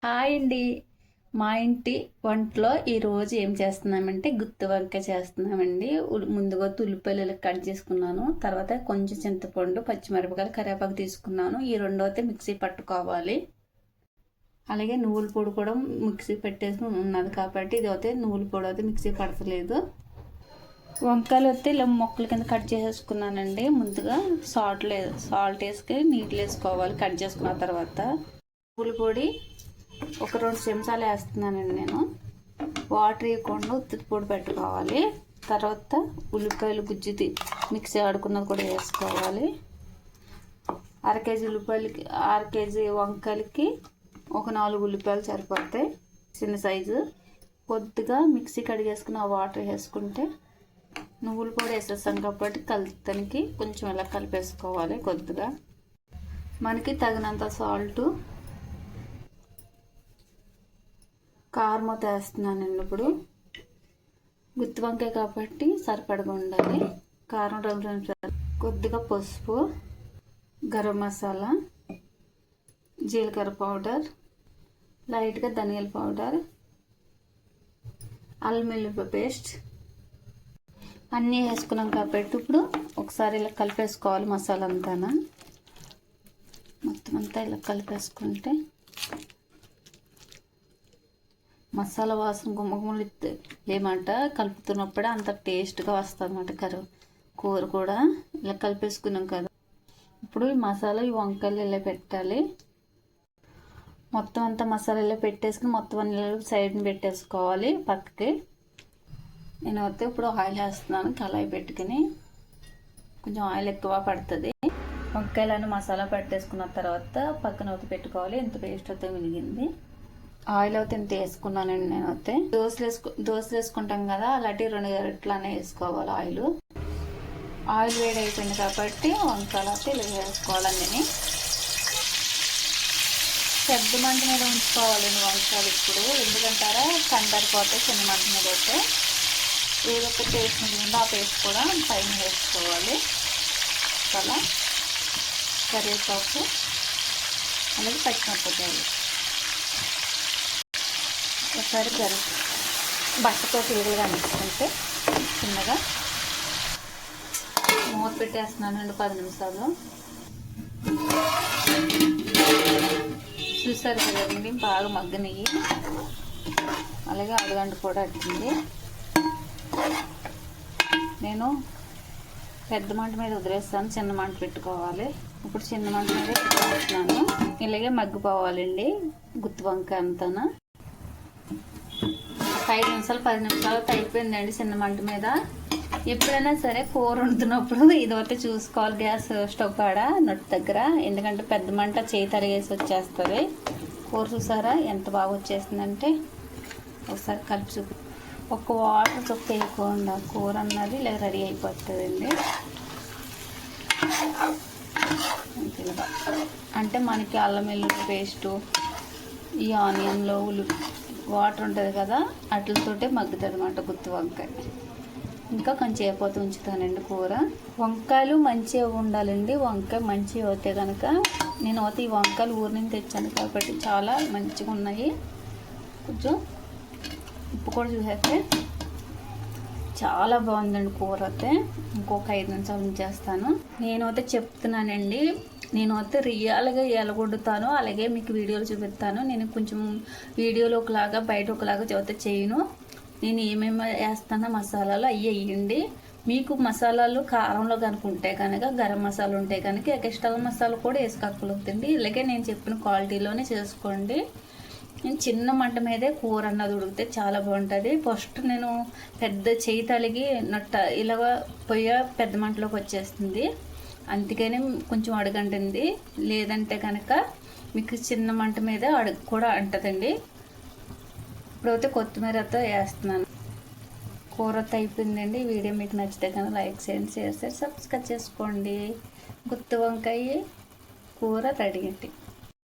Hi అండి. మా ఇంటి వంటలో ఈరోజు ఏం చేస్తున్నామంటే గుత్తి వంకాయ చేస్తున్నామండి. ముందుగా ఉల్లిపాయలు కట్ చేసుకున్నాను. తర్వాత కొంచెం చింతపండు, పచ్చిమిరపకాయలు, కరివేపాకు తీసుకున్నాను. ఈ రెండో అయితే మిక్సీ పట్టుకోవాలి. అలాగే నువ్వుల పొడి కూడా మిక్సీ పెట్టేసి ఉన్నది కాబట్టి ఇది అయితే నువ్వుల పొడి అయితే మిక్సీ పడతలేదు. వంకాయలు అయితే ఇలా మొక్కల కింద కట్ చేసేసుకున్నానండి. ముందుగా సాల్ట్ వేసుకొని నీళ్ళు వేసుకోవాలి. కట్ చేసుకున్న తర్వాత నువ్వుల పొడి ఒక 2 చెంచాలు వేస్తున్నానండి. నేను వాటర్ వేయకుండా ఉత్తి పొడి పెట్టుకోవాలి. తర్వాత ఉల్లిపాయలు గుజ్జుది మిక్సీ ఆడుకున్నది కూడా వేసుకోవాలి. 1/2 కేజీ ఉల్లిపాయలకి 1/2 కేజీ వంకాయలకి ఒక 4 ఉల్లిపాయలు సరిపోతాయి, చిన్న సైజు. కొద్దిగా మిక్సీ కడిగేసుకుని ఆ వాటర్ వేసుకుంటే నువ్వుల పొడి వేసేస్తాం కాబట్టి కలుపుతానికి కొంచెం ఇలా కలిపేసుకోవాలి. కొద్దిగా మనకి తగినంత సాల్టు, కారం వేస్తున్నానండి. ఇప్పుడు గుత్తి వంకాయ కాబట్టి సరిపడగా ఉండాలి. కారం 2 నిమిషాలు, కొద్దిగా పసుపు, గరం మసాలా, జీలకర్ర పౌడర్, లైట్గా ధనియాల పౌడర్, అల్లం వెల్లుల్లి పేస్ట్ అన్నీ వేసుకున్నాం కాబట్టి ఇప్పుడు ఒకసారి ఇలా కలిపేసుకోవాలి. మసాలా అంతా మొత్తం అంతా ఇలా కలిపేసుకుంటే మసాలా వాసన గుమ్మగుమ్మలు ఏమంట కలుపుతున్నప్పుడే అంత టేస్ట్గా వస్తుంది అన్నమాట. కూర కూడా ఇలా కలిపేసుకున్నాం కదా. ఇప్పుడు ఈ మసాలా ఈ వంకాయలు ఇలా పెట్టాలి. మొత్తం అంతా మసాలా ఇలా పెట్టేసుకుని మొత్తం అన్ని సైడ్ని పెట్టేసుకోవాలి పక్కకి. నేను అయితే ఇప్పుడు ఆయిల్ వేస్తున్నాను. కళాయి పెట్టుకుని కొంచెం ఆయిల్ ఎక్కువ పడుతుంది. వంకాయలను మసాలా పెట్టేసుకున్న తర్వాత పక్కన అయితే పెట్టుకోవాలి. ఎంత పేస్ట్ అయితే మిగిలింది. ఆయిల్ అయితే ఇంత వేసుకున్నానండి. నేను అయితే దోశలు వేసుకుంటాం కదా, అలాంటి 2 గరిటెలనే వేసుకోవాలి. ఆయిల్ వేడి అయిపోయింది కాబట్టి వంకాయలు అయితే ఇలా వేసుకోవాలని పెద్ద మంట మీద ఉంచుకోవాలండి వంకాయలు ఇప్పుడు. ఎందుకంటారా కందరిపోతే చిన్న మంట మీద అయితే ఏదో ఒక పేస్ట్ మిగిలిందో ఆ పేస్ట్ కూడా పైన వేసుకోవాలి. అలా కరివేపాకు అలాగే పచ్చిమిరపకాయలు ఒకసారి బట్టతో తీరుగా అనిపించుకుంటే చిన్నగా మూత పెట్టేస్తున్నానండి 10 నిమిషాలు. చూసారు కదండి బాగా మగ్గనియ్యి. అలాగే అరగంట కూడా వచ్చింది. నేను పెద్ద మంట మీద వదిలేస్తాను, చిన్న మంట పెట్టుకోవాలి. ఇప్పుడు చిన్న మంట మీద పెట్టుకుంటున్నాను. ఇలాగే మగ్గిపోవాలండి గుత్తి వంకాయ అంతా. 5 నిమిషాలు 10 నిమిషాలు అయిపోయిందండి చిన్న మంట మీద. ఎప్పుడైనా సరే కూర వండుతున్నప్పుడు ఇదైతే చూసుకోవాలి గ్యాస్ స్టవ్ కాడ నొట్టు దగ్గర. ఎందుకంటే పెద్ద మంట చేయి తరిగేసి వచ్చేస్తుంది. కూర చూసారా ఎంత బాగా వచ్చేసిందంటే ఒకసారి కలిపి చూపి ఒక వాటర్ చుక్క వేయకుండా కూర అన్నది ఇలా రెడీ అయిపోతుందండి. అంటే మనకి అల్లం వెల్లుల్లి పేస్టు, ఈ ఆనియన్లో వాటర్ ఉంటుంది కదా, అట్లతోటే మగ్గుతుంది అన్నమాట గుత్తి వంకాయ. ఇంకా కొంచెం అయిపోతే ఉంచుతానండి కూర. వంకాయలు మంచిగా ఉండాలండి. వంకాయ మంచిగా అవుతే కనుక నేను అయితే ఈ వంకాయలు ఊరి నుంచి తెచ్చాను కాబట్టి చాలా మంచిగా ఉన్నాయి. కొంచెం ఉప్పు కూడా చూసేస్తే చాలా బాగుందండి కూర అయితే. ఇంకొక 5 నిమిషాలు ఉంచేస్తాను. నేను అయితే చెప్తున్నానండి, నేను అయితే రియల్గా ఎలగొడుతాను, అలాగే మీకు వీడియోలు చూపిస్తాను. నేను కొంచెం వీడియోలో ఒకలాగా బయట ఒకలాగా చెబితే చేయను. నేను ఏమేమి వేస్తానో మసాలాలు అవి వేయండి. మీకు మసాలాలు కారంలో కనుక ఉంటే కనుక గరం మసాలా ఉంటే కనుక ఎక్స్ట్రా మసాలా కూడా వేసుకోగలుగుతుంది. ఇలాగే నేను చెప్పిన క్వాలిటీలోనే చేసుకోండి. నేను చిన్న మంట మీదే కూర అన్నది ఉడికితే చాలా బాగుంటుంది. ఫస్ట్ నేను పెద్ద చేయి తలిగి నట్ట ఇలాగ పొయ్య పెద్ద మంటలోకి వచ్చేస్తుంది. అందుకనే కొంచెం అడుగంటుంది. లేదంటే కనుక మీకు చిన్న మంట మీద అడుగు కూడా అంటదండి. ఇప్పుడైతే కొత్తిమీరతో వేస్తున్నాను. కూర అయిపోయిందండి. వీడియో మీకు నచ్చితే కనుక లైక్ చేయండి, షేర్ చేసి సబ్స్క్రైబ్ చేసుకోండి. గుత్తి వంకాయ కూర రెడీ.